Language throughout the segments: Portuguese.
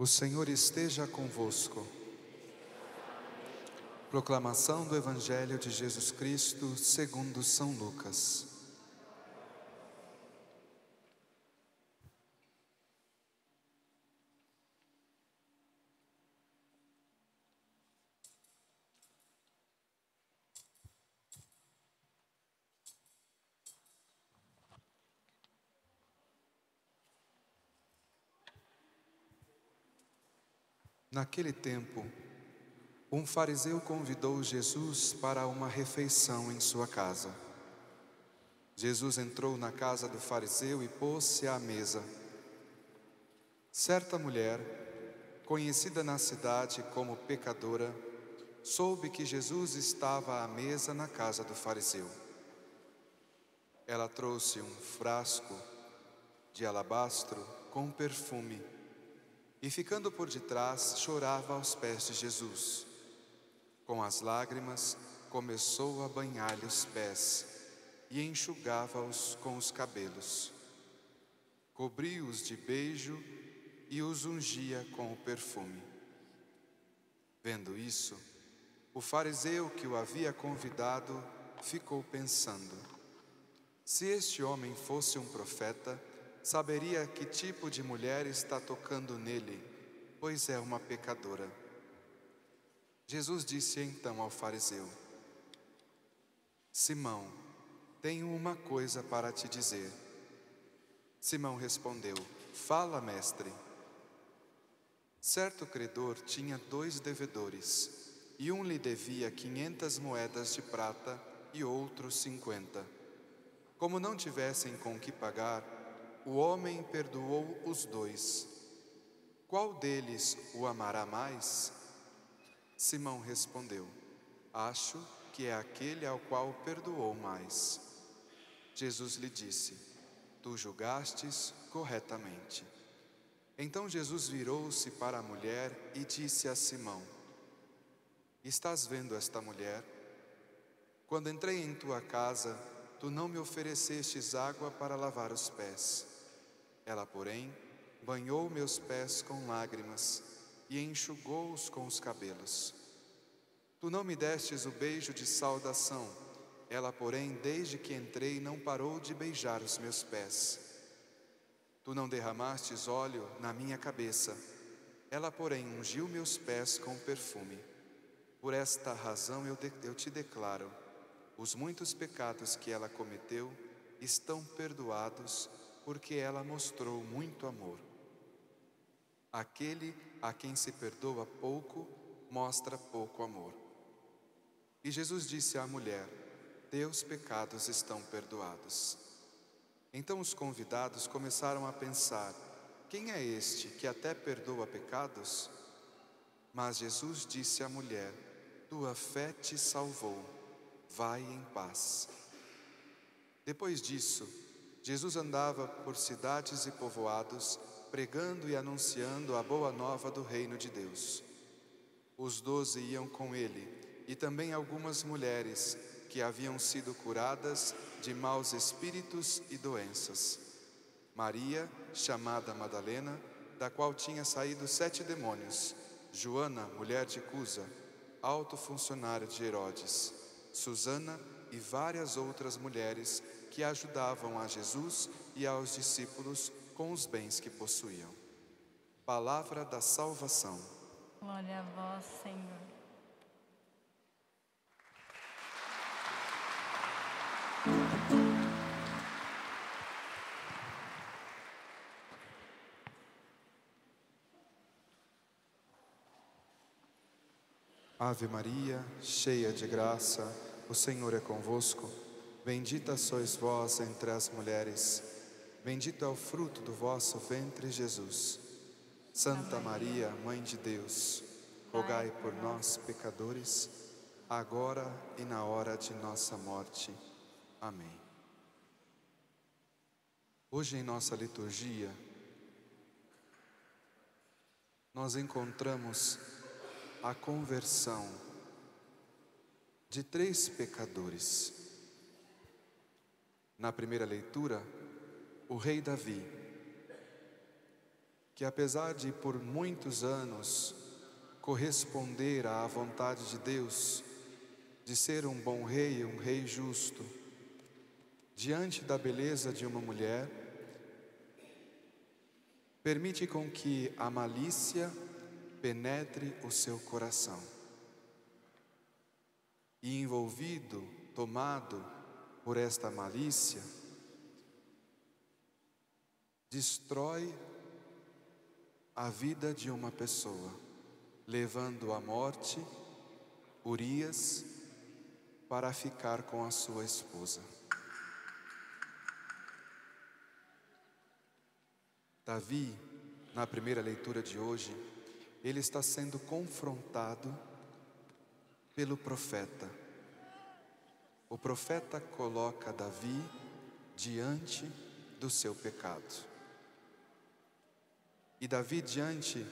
O Senhor esteja convosco. Proclamação do Evangelho de Jesus Cristo segundo São Lucas. Naquele tempo, um fariseu convidou Jesus para uma refeição em sua casa. Jesus entrou na casa do fariseu e pôs-se à mesa. Certa mulher, conhecida na cidade como pecadora, soube que Jesus estava à mesa na casa do fariseu. Ela trouxe um frasco de alabastro com perfume e, ficando por detrás, chorava aos pés de Jesus. Com as lágrimas, começou a banhar-lhe os pés e enxugava-os com os cabelos. Cobria-os de beijo e os ungia com o perfume. Vendo isso, o fariseu que o havia convidado ficou pensando: se este homem fosse um profeta, saberia que tipo de mulher está tocando nele, pois é uma pecadora. Jesus disse então ao fariseu: Simão, tenho uma coisa para te dizer. Simão respondeu: fala, mestre. Certo credor tinha 2 devedores, e um lhe devia 500 moedas de prata e outro 50. Como não tivessem com que pagar, o homem perdoou os 2. Qual deles o amará mais? Simão respondeu: acho que é aquele ao qual perdoou mais. Jesus lhe disse: tu julgastes corretamente. Então Jesus virou-se para a mulher e disse a Simão: estás vendo esta mulher? Quando entrei em tua casa, tu não me oferecestes água para lavar os pés. Ela, porém, banhou meus pés com lágrimas e enxugou-os com os cabelos. Tu não me destes o beijo de saudação. Ela, porém, desde que entrei, não parou de beijar os meus pés. Tu não derramastes óleo na minha cabeça. Ela, porém, ungiu meus pés com perfume. Por esta razão eu te declaro: os muitos pecados que ela cometeu estão perdoados, porque ela mostrou muito amor. Aquele a quem se perdoa pouco, mostra pouco amor. E Jesus disse à mulher: teus pecados estão perdoados. Então os convidados começaram a pensar: quem é este que até perdoa pecados? Mas Jesus disse à mulher: tua fé te salvou, vai em paz. Depois disso, Jesus andava por cidades e povoados, pregando e anunciando a boa nova do reino de Deus. Os 12 iam com ele, e também algumas mulheres que haviam sido curadas de maus espíritos e doenças. Maria, chamada Madalena, da qual tinha saído 7 demônios. Joana, mulher de Cusa, alto funcionário de Herodes. Susana e várias outras mulheres que ajudavam a Jesus e aos discípulos com os bens que possuíam. Palavra da salvação. Glória a vós, Senhor. Ave Maria, cheia de graça, o Senhor é convosco. Bendita sois vós entre as mulheres, bendito é o fruto do vosso ventre, Jesus. Santa Maria, Mãe de Deus, rogai por nós, pecadores, agora e na hora de nossa morte. Amém. Hoje em nossa liturgia, nós encontramos a conversão de 3 pecadores. Na primeira leitura, o rei Davi, que apesar de por muitos anos corresponder à vontade de Deus, de ser um bom rei, um rei justo, diante da beleza de uma mulher, permite com que a malícia penetre o seu coração. E envolvido, tomado por esta malícia, destrói a vida de uma pessoa, levando à morte Urias para ficar com a sua esposa. Davi, na primeira leitura de hoje, ele está sendo confrontado pelo profeta. O profeta coloca Davi diante do seu pecado. E Davi, diante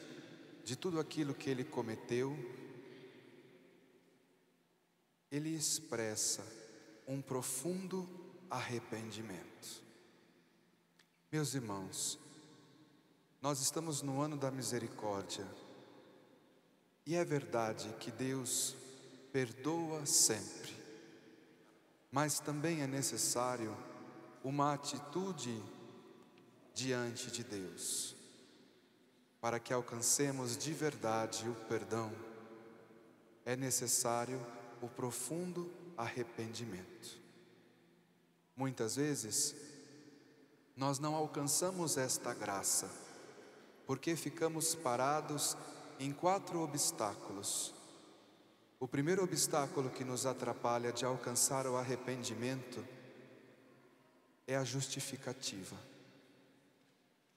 de tudo aquilo que ele cometeu, ele expressa um profundo arrependimento. Meus irmãos, nós estamos no ano da misericórdia, e é verdade que Deus perdoa sempre, mas também é necessário uma atitude diante de Deus. Para que alcancemos de verdade o perdão, é necessário o profundo arrependimento. Muitas vezes, nós não alcançamos esta graça, porque ficamos parados em 4 obstáculos. O primeiro obstáculo que nos atrapalha de alcançar o arrependimento é a justificativa.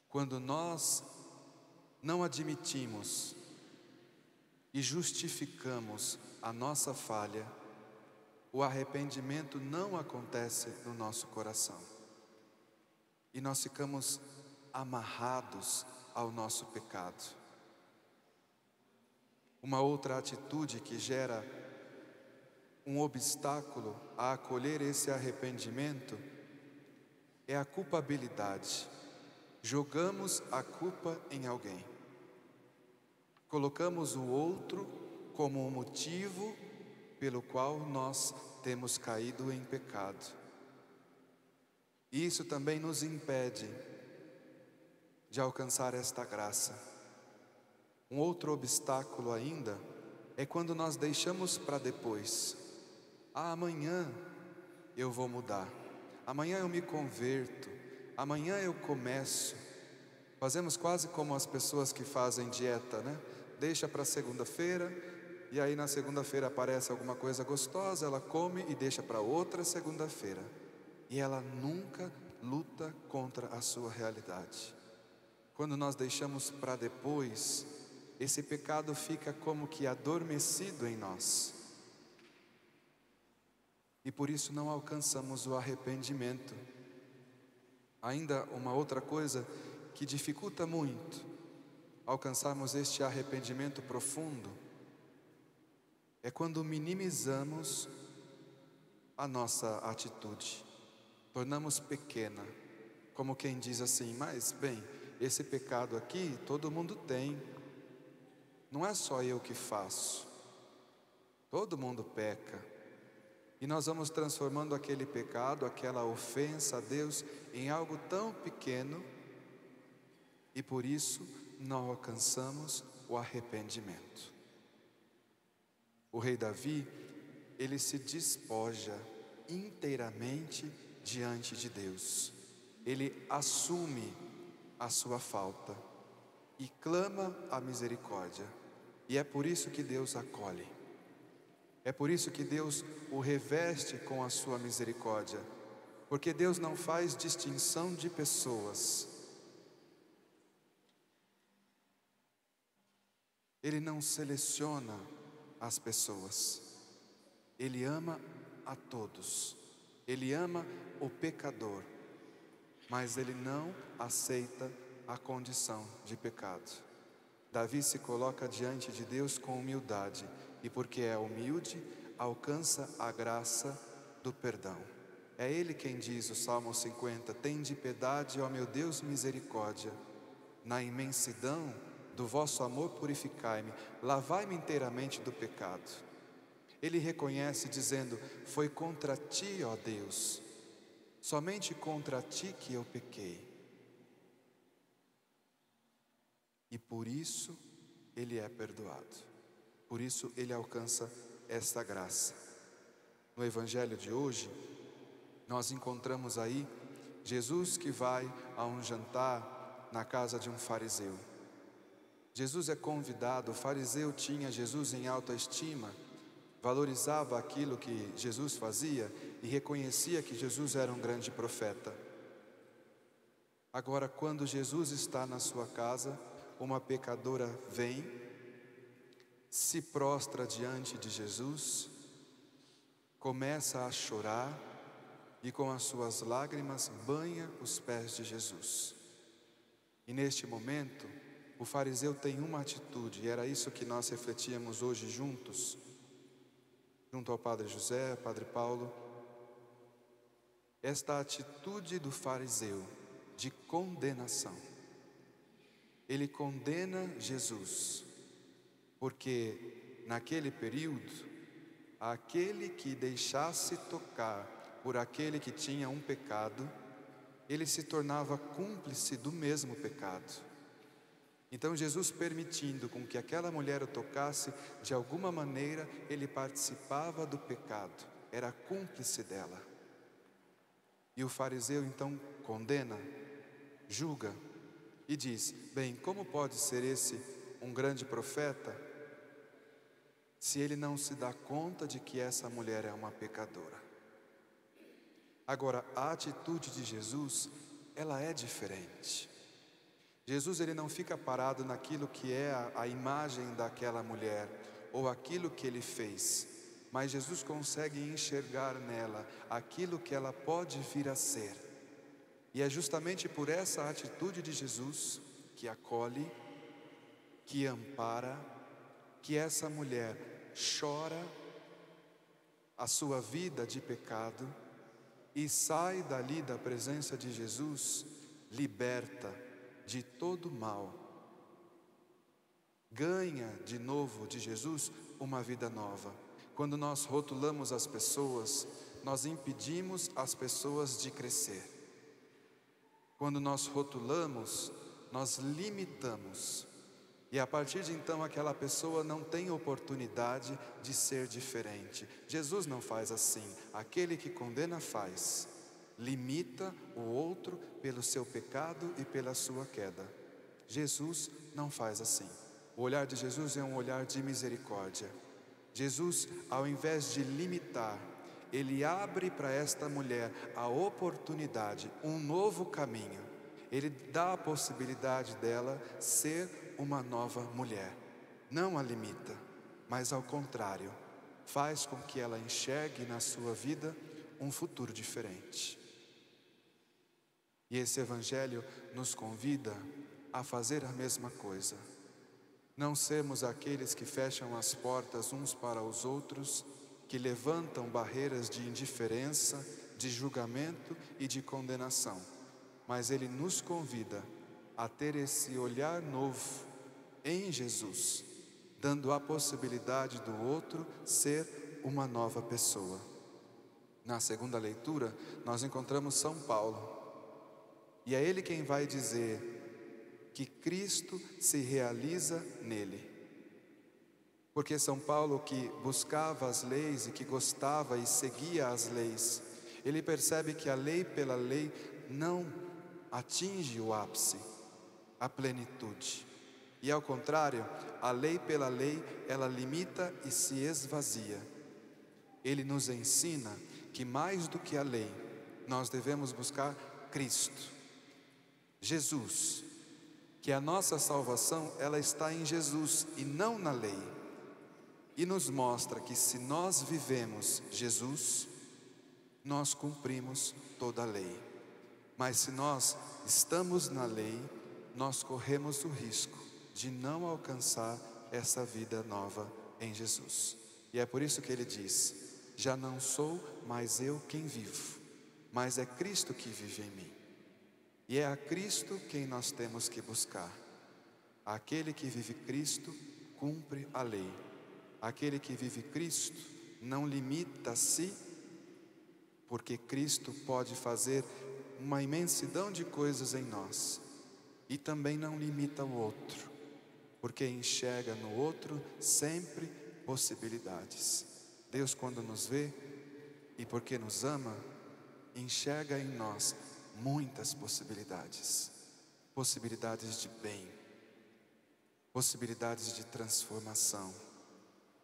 Quando nós não admitimos e justificamos a nossa falha, o arrependimento não acontece no nosso coração. E nós ficamos amarrados ao nosso pecado. Uma outra atitude que gera um obstáculo a acolher esse arrependimento é a culpabilidade. Jogamos a culpa em alguém. Colocamos o outro como o motivo pelo qual nós temos caído em pecado. E isso também nos impede de alcançar esta graça. Um outro obstáculo ainda é quando nós deixamos para depois. Amanhã eu vou mudar. Amanhã eu me converto. Amanhã eu começo. Fazemos quase como as pessoas que fazem dieta, né? Deixa para segunda-feira, e aí na segunda-feira aparece alguma coisa gostosa, ela come e deixa para outra segunda-feira. E ela nunca luta contra a sua realidade. Quando nós deixamos para depois, esse pecado fica como que adormecido em nós. E por isso não alcançamos o arrependimento. Ainda uma outra coisa que dificulta muito alcançarmos este arrependimento profundo é quando minimizamos a nossa atitude, tornamos pequena, como quem diz assim: mas bem, esse pecado aqui todo mundo tem, não é só eu que faço, todo mundo peca. E nós vamos transformando aquele pecado, aquela ofensa a Deus em algo tão pequeno, e por isso não alcançamos o arrependimento. O rei Davi, ele se despoja inteiramente diante de Deus. Ele assume a sua falta e clama a misericórdia. E é por isso que Deus acolhe. É por isso que Deus o reveste com a sua misericórdia. Porque Deus não faz distinção de pessoas. Ele não seleciona as pessoas. Ele ama a todos. Ele ama o pecador. Mas ele não aceita a condição de pecado. Davi se coloca diante de Deus com humildade. E porque é humilde, alcança a graça do perdão. É ele quem diz, o Salmo 50, tende piedade, ó meu Deus, misericórdia. na imensidão do vosso amor purificai-me, lavai-me inteiramente do pecado. Ele reconhece dizendo: foi contra ti, ó Deus, somente contra ti que eu pequei. E por isso ele é perdoado, por isso ele alcança esta graça. No Evangelho de hoje, nós encontramos aí Jesus que vai a um jantar na casa de um fariseu. Jesus é convidado, o fariseu tinha Jesus em alta estima, valorizava aquilo que Jesus fazia e reconhecia que Jesus era um grande profeta. Agora, quando Jesus está na sua casa, uma pecadora vem, se prostra diante de Jesus, começa a chorar e com as suas lágrimas banha os pés de Jesus. E neste momento, o fariseu tem uma atitude, e era isso que nós refletíamos hoje juntos, junto ao Padre José, Padre Paulo. Esta atitude do fariseu de condenação. Ele condena Jesus, porque naquele período, aquele que deixasse tocar por aquele que tinha um pecado, ele se tornava cúmplice do mesmo pecado. Então Jesus, permitindo com que aquela mulher o tocasse, de alguma maneira ele participava do pecado, era cúmplice dela. E o fariseu então condena, julga e diz: bem, como pode ser esse um grande profeta se ele não se dá conta de que essa mulher é uma pecadora? Agora, a atitude de Jesus, ela é diferente. Jesus, ele não fica parado naquilo que é a imagem daquela mulher ou aquilo que ele fez, mas Jesus consegue enxergar nela aquilo que ela pode vir a ser. E é justamente por essa atitude de Jesus, que acolhe, que ampara, que essa mulher chora a sua vida de pecado e sai dali da presença de Jesus liberta de todo mal. Ganha de novo de Jesus uma vida nova. Quando nós rotulamos as pessoas, nós impedimos as pessoas de crescer. Quando nós rotulamos, nós limitamos. E a partir de então aquela pessoa não tem oportunidade de ser diferente. Jesus não faz assim. Aquele que condena faz. Limita o outro pelo seu pecado e pela sua queda. Jesus não faz assim. O olhar de Jesus é um olhar de misericórdia. Jesus, ao invés de limitar, ele abre para esta mulher a oportunidade, um novo caminho. Ele dá a possibilidade dela ser uma nova mulher. Não a limita, mas ao contrário, faz com que ela enxergue na sua vida um futuro diferente. E esse Evangelho nos convida a fazer a mesma coisa. Não sermos aqueles que fecham as portas uns para os outros, que levantam barreiras de indiferença, de julgamento e de condenação. Mas Ele nos convida a ter esse olhar novo em Jesus, dando a possibilidade do outro ser uma nova pessoa. Na segunda leitura, nós encontramos São Paulo. E é ele quem vai dizer que Cristo se realiza nele. Porque São Paulo, que buscava as leis e que gostava e seguia as leis, ele percebe que a lei pela lei não atinge o ápice, a plenitude. E ao contrário, a lei pela lei, ela limita e se esvazia. Ele nos ensina que mais do que a lei, nós devemos buscar Cristo, Jesus, que a nossa salvação, ela está em Jesus e não na lei. E nos mostra que se nós vivemos Jesus, nós cumprimos toda a lei. Mas se nós estamos na lei, nós corremos o risco de não alcançar essa vida nova em Jesus. E é por isso que ele diz: já não sou mais eu quem vivo, mas é Cristo que vive em mim. E é a Cristo quem nós temos que buscar. Aquele que vive Cristo cumpre a lei. Aquele que vive Cristo não limita-se, porque Cristo pode fazer uma imensidão de coisas em nós. E também não limita o outro, porque enxerga no outro sempre possibilidades. Deus, quando nos vê, e porque nos ama, enxerga em nós muitas possibilidades. Possibilidades de bem, possibilidades de transformação.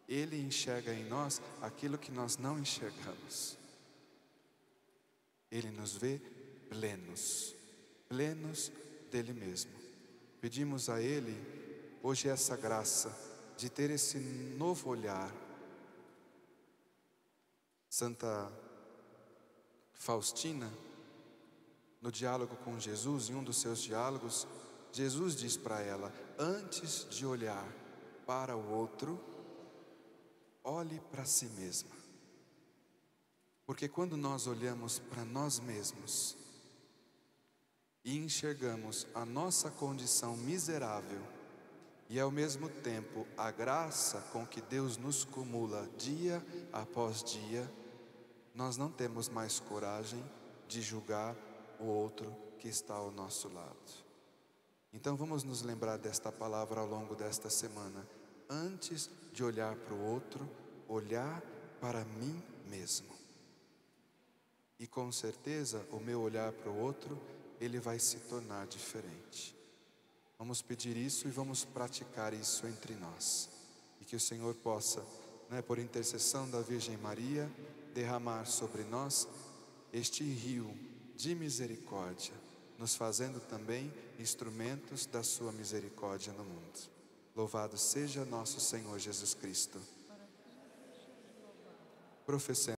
Ele enxerga em nós aquilo que nós não enxergamos. Ele nos vê plenos, plenos dele mesmo. Pedimos a Ele hoje essa graça de ter esse novo olhar. Santa Faustina, no diálogo com Jesus, em um dos seus diálogos, Jesus diz para ela: antes de olhar para o outro, olhe para si mesma. Porque quando nós olhamos para nós mesmos e enxergamos a nossa condição miserável e ao mesmo tempo a graça com que Deus nos cumula dia após dia, nós não temos mais coragem de julgar o outro que está ao nosso lado. Então vamos nos lembrar desta palavra ao longo desta semana. Antes de olhar para o outro, olhar para mim mesmo. E com certeza o meu olhar para o outro, ele vai se tornar diferente. Vamos pedir isso e vamos praticar isso entre nós. E que o Senhor possa, por intercessão da Virgem Maria, derramar sobre nós este rio de misericórdia, nos fazendo também instrumentos da sua misericórdia no mundo. Louvado seja nosso Senhor Jesus Cristo. Professemos